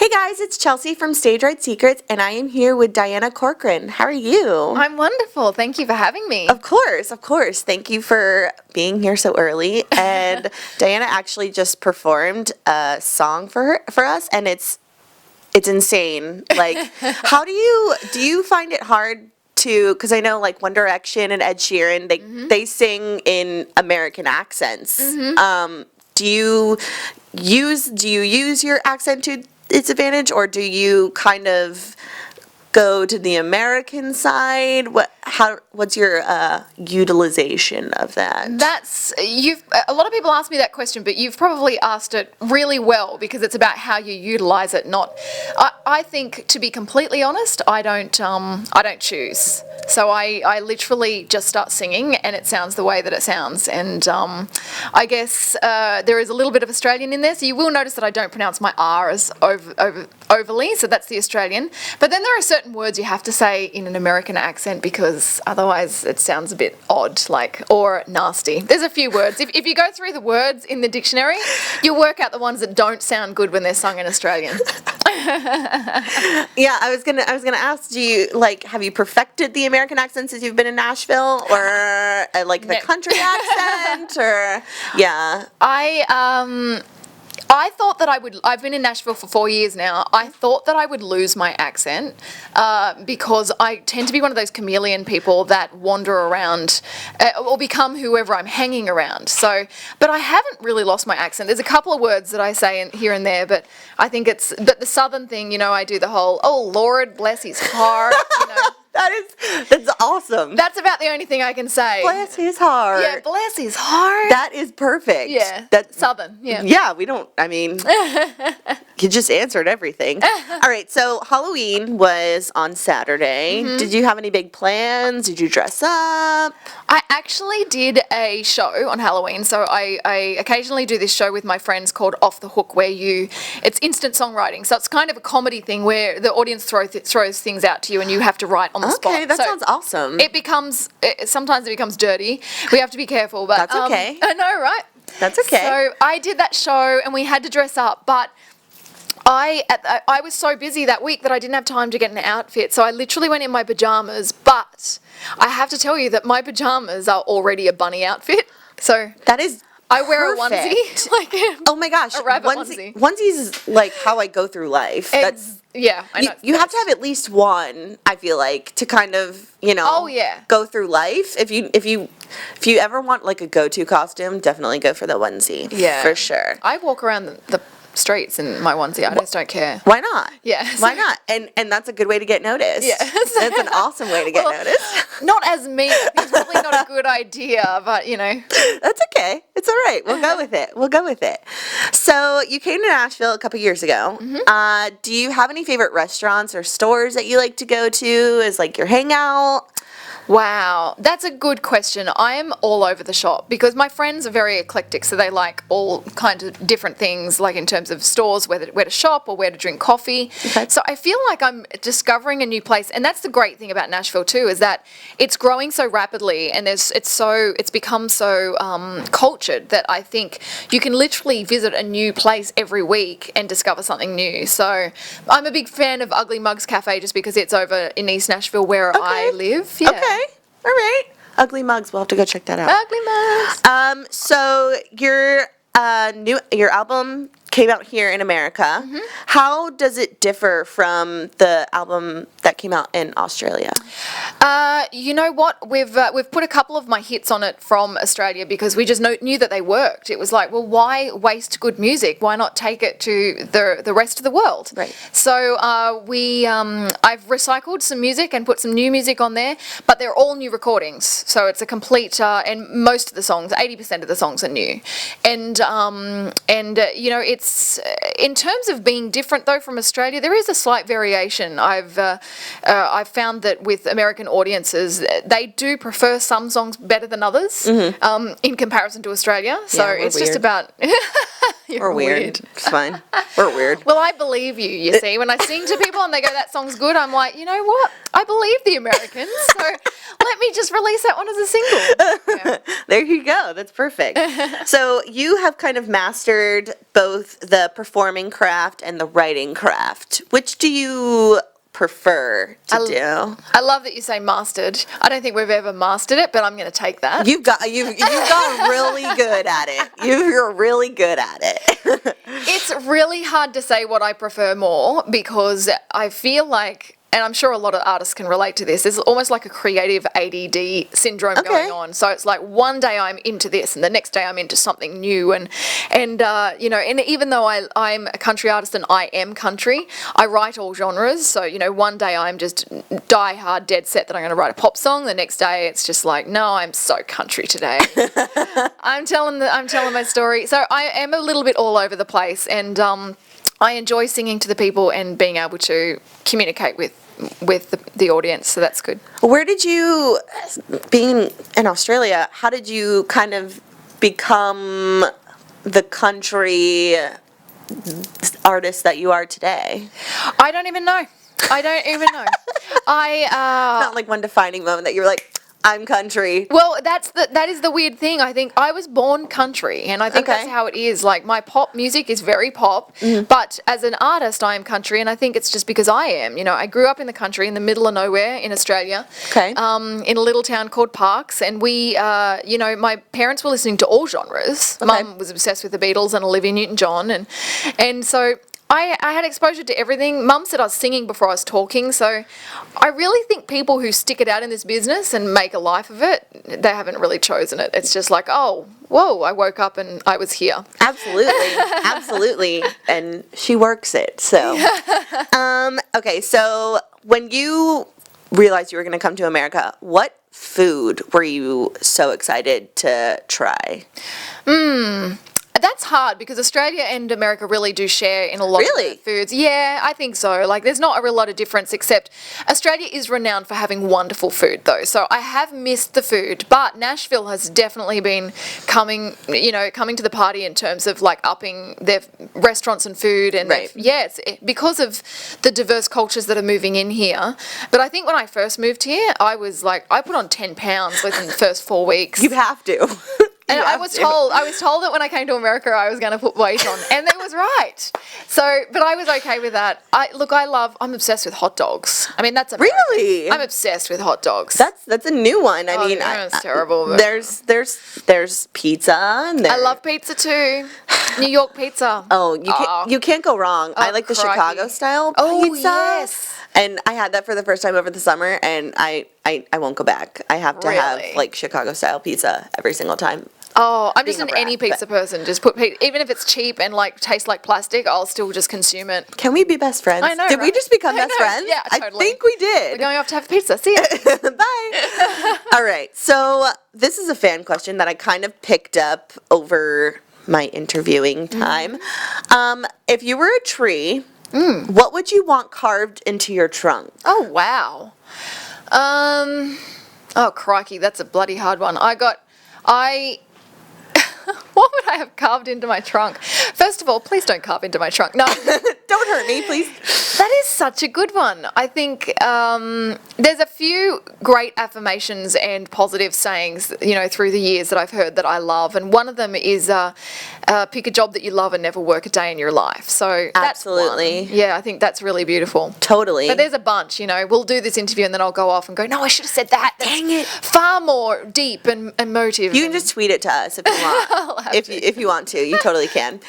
Hey guys, it's Chelsea from Stage Right Secrets, and I am here with Dianna Corcoran. How are you? I'm wonderful. Thank you for having me. Of course, of course. Thank you for being here so early. And Dianna actually just performed a song for us, and it's insane. Like, how do you find it hard to? Because I know like One Direction and Ed Sheeran, they sing in American accents. Do you use your accent to its advantage, or do you kind of go to the American side? What's your utilization of that? A lot of people ask me that question, but you've probably asked it really well because it's about how you utilize it. I think, to be completely honest, I don't choose. So I literally just start singing and it sounds the way that it sounds. And I guess there is a little bit of Australian in there, so you will notice that I don't pronounce my R's overly, so that's the Australian. But then there are certain words you have to say in an American accent because otherwise it sounds a bit odd, or nasty. There's a few words. If you go through the words in the dictionary, you'll work out the ones that don't sound good when they're sung in Australian. Yeah, I was gonna ask, have you perfected the American accent since you've been in Nashville, or the country accent, or yeah? I thought that I've been in Nashville for 4 years now. I thought that I would lose my accent because I tend to be one of those chameleon people that wander around or become whoever I'm hanging around. But I haven't really lost my accent. There's a couple of words that I say here and there, but I think but the southern thing, I do the whole, oh, Lord bless his heart, That's awesome. That's about the only thing I can say. Bless his heart. Yeah, bless his heart. That is perfect. Yeah, that's southern. Yeah. Yeah, you just answered everything. All right, so Halloween was on Saturday. Did you have any big plans? Did you dress up? I actually did a show on Halloween. So I occasionally do this show with my friends called Off the Hook, where it's instant songwriting. So it's kind of a comedy thing where the audience throws things out to you and you have to write on the spot. Okay, that sounds awesome. Sometimes it becomes dirty. We have to be careful, but that's okay. I know, right? That's okay. So I did that show and we had to dress up, but I was so busy that week that I didn't have time to get an outfit, so I literally went in my pajamas, but I have to tell you that my pajamas are already a bunny outfit. So that is I wear a onesie. Oh my gosh. A rabbit onesie. Onesies is like how I go through life. Yeah, I know. You have to have at least one, I feel like, to kind of, go through life. If you ever want like a go-to costume, definitely go for the onesie. Yeah. For sure. I walk around the streets in my onesie. I just don't care. Why not? Yeah. Why not? And that's a good way to get noticed. Yeah. That's an awesome way to get noticed. Not as me. It's probably not a good idea, but That's okay. It's all right. We'll go with it. So you came to Nashville a couple years ago. Do you have any favorite restaurants or stores that you like to go to as like your hangout? Wow, that's a good question. I am all over the shop because my friends are very eclectic, so they like all kinds of different things, like in terms of stores, where to shop or where to drink coffee. Okay. So I feel like I'm discovering a new place, and that's the great thing about Nashville too, is that it's growing so rapidly, and it's become so cultured that I think you can literally visit a new place every week and discover something new. So I'm a big fan of Ugly Mugs Cafe just because it's over in East Nashville where I live. Yeah. Okay. All right. Ugly Mugs. We'll have to go check that out. Ugly Mugs. So your album came out here in America. How does it differ from the album that came out in Australia? You know what? We've put a couple of my hits on it from Australia because we just knew that they worked. It was like, well, why waste good music? Why not take it to the rest of the world? Right. So I've recycled some music and put some new music on there, but they're all new recordings. So it's a complete and most of the songs, 80% of the songs are new, and it's in terms of being different though from Australia, there is a slight variation. I've found that with American audiences, they do prefer some songs better than others in comparison to Australia. So it's just about We're weird. It's fine. We're weird. Well, I believe you, you see. When I sing to people and they go, that song's good, I'm like, you know what? I believe the Americans, so let me just release that one as a single. Yeah. There you go. That's perfect. So you have kind of mastered both the performing craft and the writing craft. Which do you prefer to do? I love that you say mastered. I don't think we've ever mastered it, but I'm going to take that. You've got really good at it. You're really good at it. It's really hard to say what I prefer more because I feel like, and I'm sure a lot of artists can relate to this, there's almost like a creative ADD syndrome going on. So it's like one day I'm into this and the next day I'm into something new. And you know, and even though I'm a country artist and I am country, I write all genres. So, you know, one day I'm just die hard dead set that I'm going to write a pop song. The next day it's just like, no, I'm so country today. I'm telling my story. So I am a little bit all over the place, and I enjoy singing to the people and being able to communicate with the audience, so that's good. Where did you, being in Australia, how did you kind of become the country artist that you are today? I don't even know. Not like one defining moment that you were like, I'm country. Well, that is the weird thing. I think I was born country, and I think that's how it is. Like, my pop music is very pop, but as an artist, I am country, and I think it's just because I am. You know, I grew up in the country, in the middle of nowhere in Australia, in a little town called Parkes, and we, you know, my parents were listening to all genres. Mum was obsessed with the Beatles and Olivia Newton-John, and so I had exposure to everything. Mum said I was singing before I was talking, so I really think people who stick it out in this business and make a life of it, they haven't really chosen it. It's just like, oh, whoa, I woke up and I was here. Absolutely. Absolutely. And she works it, so. Okay, so when you realized you were going to come to America, what food were you so excited to try? That's hard because Australia and America really do share in a lot of the foods. Yeah, I think so. Like, there's not a real lot of difference, except Australia is renowned for having wonderful food, though. So I have missed the food, but Nashville has definitely been coming to the party in terms of like upping their restaurants and food. And it's because of the diverse cultures that are moving in here. But I think when I first moved here, I was like, I put on 10 pounds within the first 4 weeks. You have to. And I was told that when I came to America, I was going to put weight on, and it was right. So, but I was okay with that. I'm obsessed with hot dogs. I mean, that's American. Really? I'm obsessed with hot dogs. That's a new one. I mean, it's terrible. But there's pizza. And I love pizza too. New York pizza. You can't go wrong. I like the Chicago style pizza. Oh, yes. And I had that for the first time over the summer, and I won't go back. I have to have like Chicago style pizza every single time. Oh, I'm just an any pizza person. Just put pizza, even if it's cheap and like tastes like plastic, I'll still just consume it. Can we be best friends? I know. Did we just become best friends? Yeah, totally. I think we did. We're going off to have pizza. See ya. Bye. All right. So this is a fan question that I kind of picked up over my interviewing time. If you were a tree, what would you want carved into your trunk? Oh, wow. Oh, crikey, that's a bloody hard one. What would I have carved into my trunk? First of all, please don't carve into my trunk. No. Don't hurt me, please. That is such a good one. I think there's a few great affirmations and positive sayings, you know, through the years that I've heard that I love. And one of them is pick a job that you love and never work a day in your life. So that's absolutely. one. Yeah, I think that's really beautiful. Totally. But there's a bunch, you know. We'll do this interview and then I'll go off and go, no, I should have said that. Dang it. Far more deep and emotive. You can just tweet it to us if you want. If you want to, you totally can.